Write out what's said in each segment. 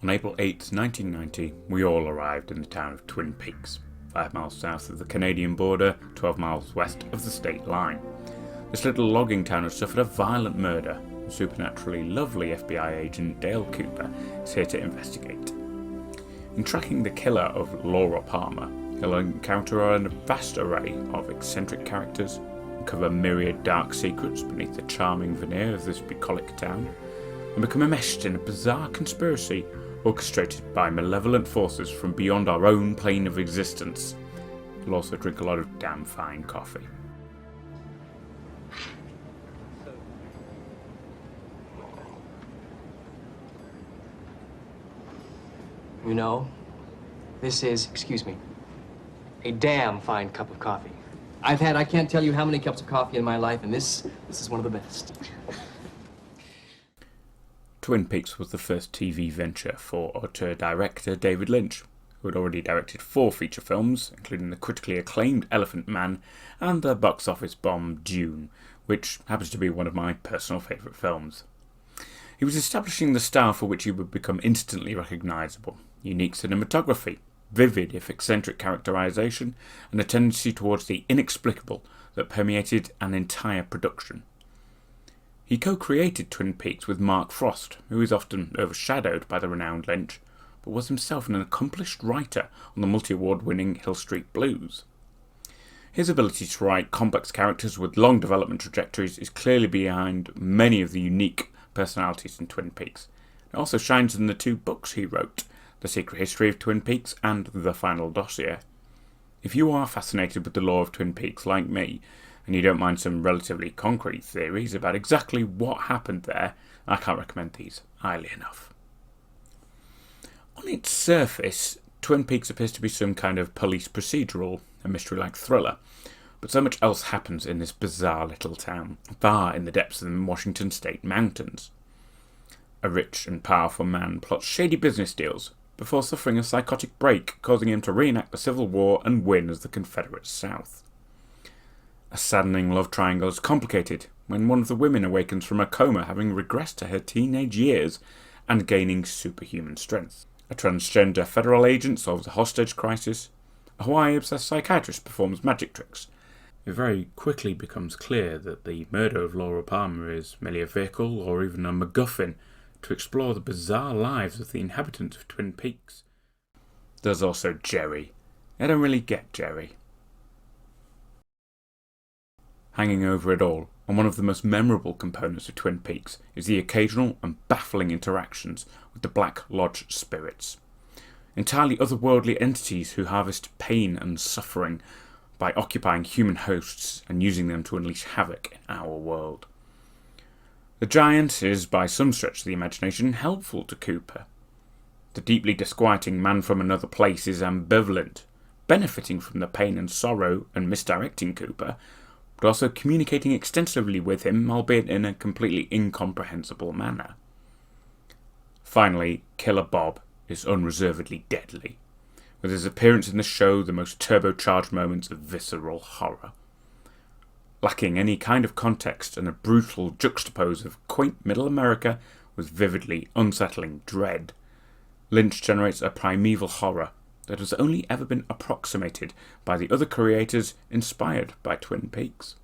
On April 8, 1990, we all arrived in the town of Twin Peaks, 5 miles south of the Canadian border, 12 miles west of the state line. This little logging town has suffered a violent murder, and supernaturally lovely FBI agent Dale Cooper is here to investigate. In tracking the killer of Laura Palmer, he'll encounter a vast array of eccentric characters, uncover myriad dark secrets beneath the charming veneer of this bucolic town, and become enmeshed in a bizarre conspiracy orchestrated by malevolent forces from beyond our own plane of existence. You'll also drink a lot of damn fine coffee. You know, this is, excuse me, a damn fine cup of coffee. I've had, I can't tell you how many cups of coffee in my life, and this is one of the best. Twin Peaks was the first TV venture for auteur-director David Lynch, who had already directed 4 feature films, including the critically acclaimed Elephant Man and the box office bomb Dune, which happens to be one of my personal favourite films. He was establishing the style for which he would become instantly recognisable: unique cinematography, vivid if eccentric characterisation, and a tendency towards the inexplicable that permeated an entire production. He co-created Twin Peaks with Mark Frost, who is often overshadowed by the renowned Lynch, but was himself an accomplished writer on the multi-award winning Hill Street Blues. His ability to write complex characters with long development trajectories is clearly behind many of the unique personalities in Twin Peaks. It also shines in the 2 books he wrote, The Secret History of Twin Peaks and The Final Dossier. If you are fascinated with the lore of Twin Peaks like me, and you don't mind some relatively concrete theories about exactly what happened there, I can't recommend these highly enough. On its surface, Twin Peaks appears to be some kind of police procedural, a mystery-like thriller, but so much else happens in this bizarre little town, far in the depths of the Washington state mountains. A rich and powerful man plots shady business deals before suffering a psychotic break, causing him to reenact the Civil War and win as the Confederate South. A saddening love triangle is complicated when one of the women awakens from a coma, having regressed to her teenage years and gaining superhuman strength. A transgender federal agent solves a hostage crisis. A Hawaii-obsessed psychiatrist performs magic tricks. It very quickly becomes clear that the murder of Laura Palmer is merely a vehicle or even a MacGuffin to explore the bizarre lives of the inhabitants of Twin Peaks. There's also Jerry. I don't really get Jerry. Hanging over it all, and one of the most memorable components of Twin Peaks, is the occasional and baffling interactions with the Black Lodge spirits. Entirely otherworldly entities who harvest pain and suffering by occupying human hosts and using them to unleash havoc in our world. The giant is, by some stretch of the imagination, helpful to Cooper. The deeply disquieting man from another place is ambivalent, benefiting from the pain and sorrow and misdirecting Cooper, but also communicating extensively with him, albeit in a completely incomprehensible manner. Finally, Killer Bob is unreservedly deadly, with his appearance in the show the most turbocharged moments of visceral horror. Lacking any kind of context and a brutal juxtapose of quaint middle America with vividly unsettling dread, Lynch generates a primeval horror that has only ever been approximated by the other creators inspired by Twin Peaks.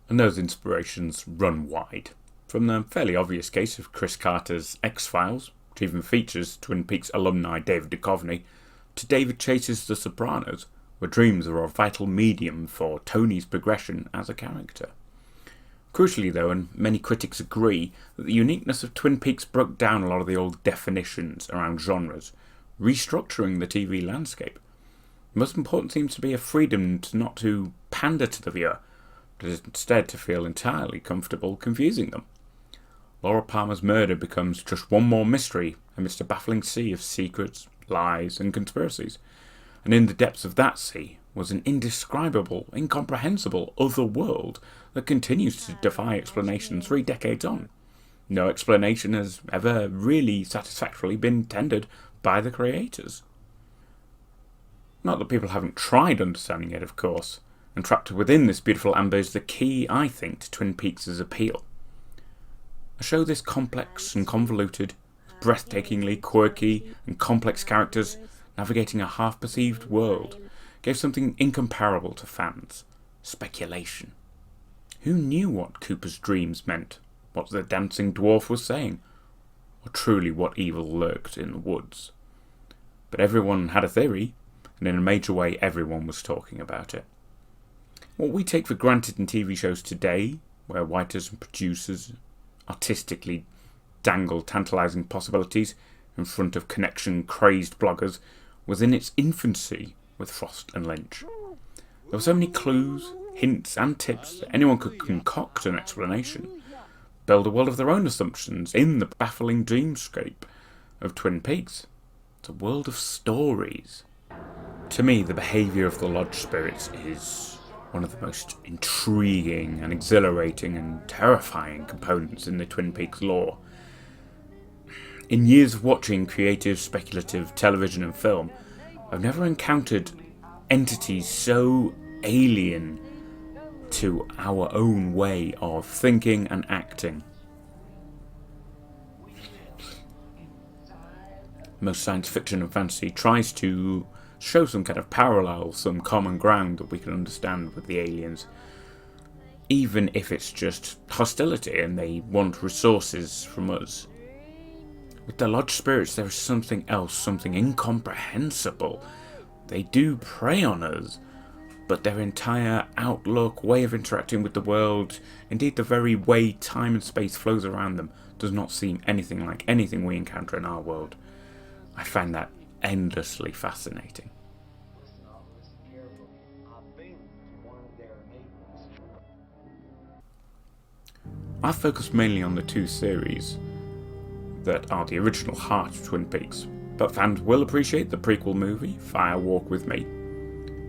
And those inspirations run wide, from the fairly obvious case of Chris Carter's X-Files, which even features Twin Peaks alumni David Duchovny, to David Chase's The Sopranos, where dreams are a vital medium for Tony's progression as a character. Crucially though, and many critics agree, that the uniqueness of Twin Peaks broke down a lot of the old definitions around genres, restructuring the TV landscape. The most important seems to be a freedom not to pander to the viewer, but instead to feel entirely comfortable confusing them. Laura Palmer's murder becomes just one more mystery amidst a baffling sea of secrets, lies, and conspiracies. And in the depths of that sea was an indescribable, incomprehensible other world that continues to defy explanation 3 decades on. No explanation has ever really satisfactorily been tendered by the creators. Not that people haven't tried understanding it, of course, and trapped within this beautiful amber is the key, I think, to Twin Peaks' appeal. A show this complex and convoluted, breathtakingly quirky and complex characters navigating a half-perceived world gave something incomparable to fans: speculation. Who knew what Cooper's dreams meant, what the dancing dwarf was saying, or truly what evil lurked in the woods? But everyone had a theory, and in a major way everyone was talking about it. What we take for granted in TV shows today, where writers and producers artistically dangle tantalising possibilities in front of connection-crazed bloggers, was in its infancy with Frost and Lynch. There were so many clues, hints and tips that anyone could concoct an explanation, build a world of their own assumptions in the baffling dreamscape of Twin Peaks. It's a world of stories. To me, the behaviour of the lodge spirits is one of the most intriguing and exhilarating and terrifying components in the Twin Peaks lore. In years of watching creative, speculative television and film, I've never encountered entities so alien to our own way of thinking and acting. Most science fiction and fantasy tries to show some kind of parallel, some common ground that we can understand with the aliens, even if it's just hostility and they want resources from us. With the lodge spirits there is something else, something incomprehensible. They do prey on us, but their entire outlook, way of interacting with the world, indeed the very way time and space flows around them, does not seem anything like anything we encounter in our world. I find that endlessly fascinating. I focus mainly on the 2 series that are the original heart of Twin Peaks, but fans will appreciate the prequel movie, Fire Walk With Me.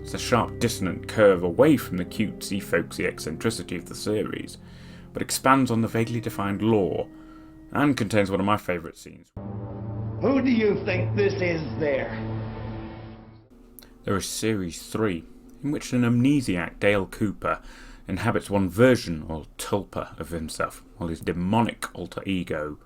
It's a sharp dissonant curve away from the cutesy folksy eccentricity of the series, but expands on the vaguely defined lore, and contains one of my favourite scenes. Who do you think this is there? There is Series 3, in which an amnesiac Dale Cooper inhabits one version or tulpa of himself, while his demonic alter ego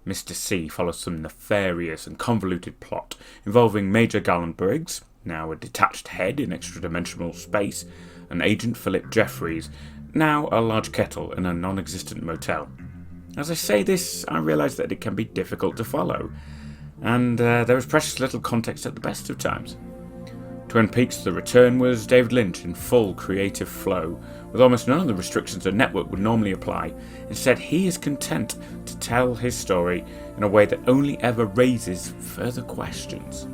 Mr. C follows some nefarious and convoluted plot involving Major Garland Briggs, now a detached head in extra-dimensional space, and Agent Philip Jeffries, now a large kettle in a non-existent motel. As I say this, I realise that it can be difficult to follow, and there is precious little context at the best of times. Twin Peaks: The Return was David Lynch in full creative flow, with almost none of the restrictions a network would normally apply. Instead, he is content to tell his story in a way that only ever raises further questions.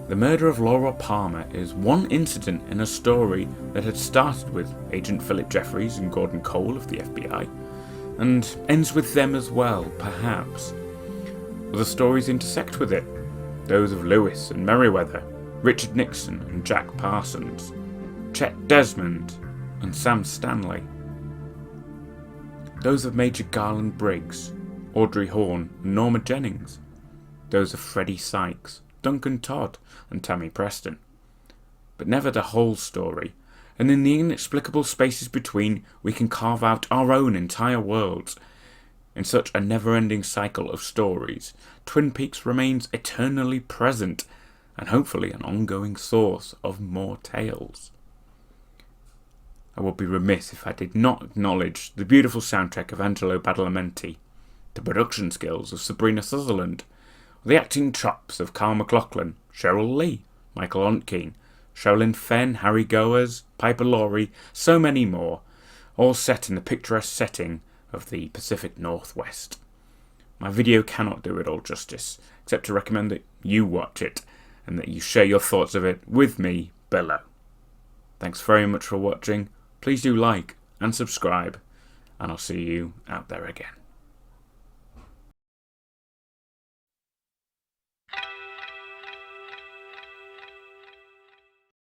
The murder of Laura Palmer is one incident in a story that had started with Agent Philip Jeffries and Gordon Cole of the FBI, and ends with them as well, perhaps. Other stories intersect with it, those of Lewis and Merriweather, Richard Nixon and Jack Parsons, Chet Desmond and Sam Stanley. Those of Major Garland Briggs, Audrey Horne and Norma Jennings. Those of Freddie Sykes, Duncan Todd and Tammy Preston. But never the whole story, and in the inexplicable spaces between we can carve out our own entire worlds. In such a never-ending cycle of stories, Twin Peaks remains eternally present, and hopefully an ongoing source of more tales. I would be remiss if I did not acknowledge the beautiful soundtrack of Angelo Badalamenti, the production skills of Sabrina Sutherland, the acting chops of Carl MacLachlan, Cheryl Lee, Michael Ontkean, Sherilyn Fenn, Harry Goers, Piper Laurie, so many more, all set in the picturesque setting of the Pacific Northwest. My video cannot do it all justice, except to recommend that you watch it, and that you share your thoughts of it with me below. Thanks very much for watching. Please do like and subscribe, and I'll see you out there again.